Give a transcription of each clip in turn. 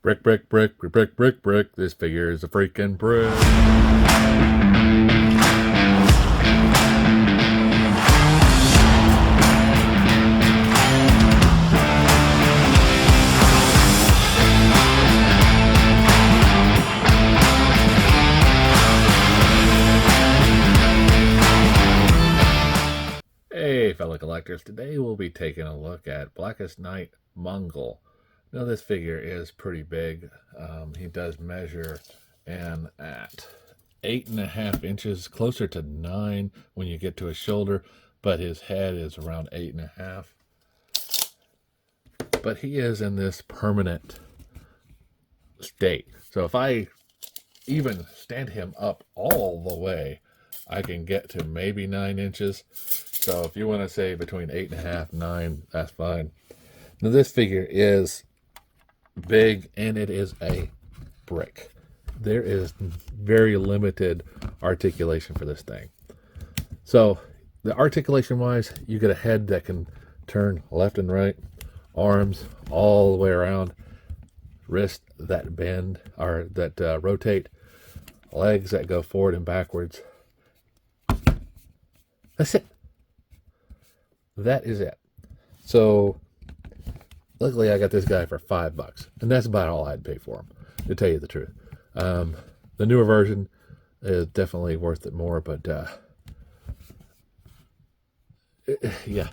Brick, brick, brick, brick, brick, brick, brick. This figure is a freaking brick. Hey, fellow collectors. Today we'll be taking a look at Blackest Night Mongul. Now, this figure is pretty big. He does measure in at 8.5 inches, closer to 9 when you get to his shoulder, but his head is around 8.5. But he is in this permanent state. So if I even stand him up all the way, I can get to maybe 9 inches. So if you want to say between 8.5 and 9, that's fine. Now, this figure is big, and it is a brick. There is very limited articulation for this thing. So the articulation wise, you get a head that can turn left and right, arms all the way around, wrists that bend or that rotate, legs that go forward and backwards. That's it. That is it. So luckily I got this guy for $5, and that's about all I'd pay for him, to tell you the truth. The newer version is definitely worth it more, but yeah,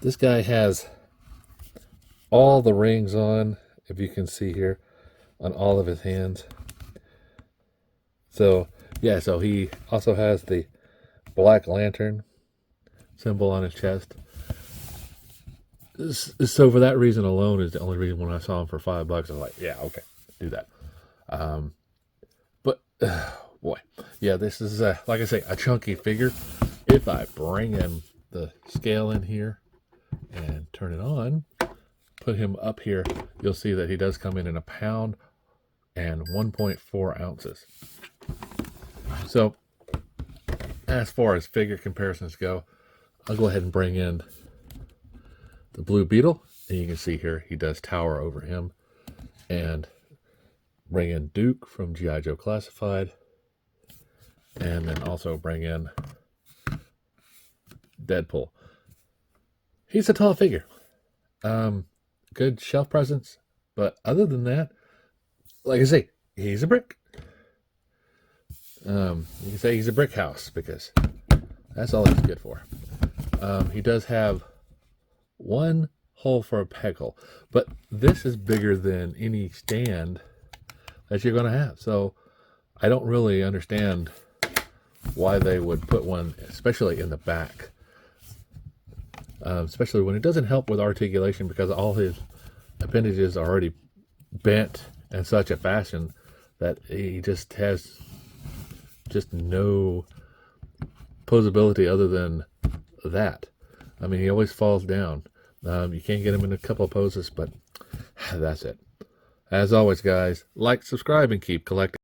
this guy has all the rings on, if you can see here, on all of his hands. So yeah, so he also has the Black Lantern symbol on his chest. So for that reason alone is the only reason when I saw him for $5, I was like, yeah, okay, do that. But boy, yeah, this is like I say, a chunky figure. If I bring in the scale in here and turn it on, put him up here, you'll see that he does come in a pound and 1.4 ounces. So as far as figure comparisons go, I'll go ahead and bring in the Blue Beetle, and you can see here he does tower over him, and bring in Duke from G.I. Joe Classified, and then also bring in Deadpool. He's a tall figure. Good shelf presence, but other than that, like I say, he's a brick. You can say he's a brick house because that's all he's good for. He does have one hole for a peg hole, but this is bigger than any stand that you're going to have. So I don't really understand why they would put one, especially in the back, especially when it doesn't help with articulation, because all his appendages are already bent in such a fashion that he just has just no posability other than that. I mean, he always falls down. You can't get him in a couple of poses, but that's it. As always, guys, like, subscribe, and keep collecting.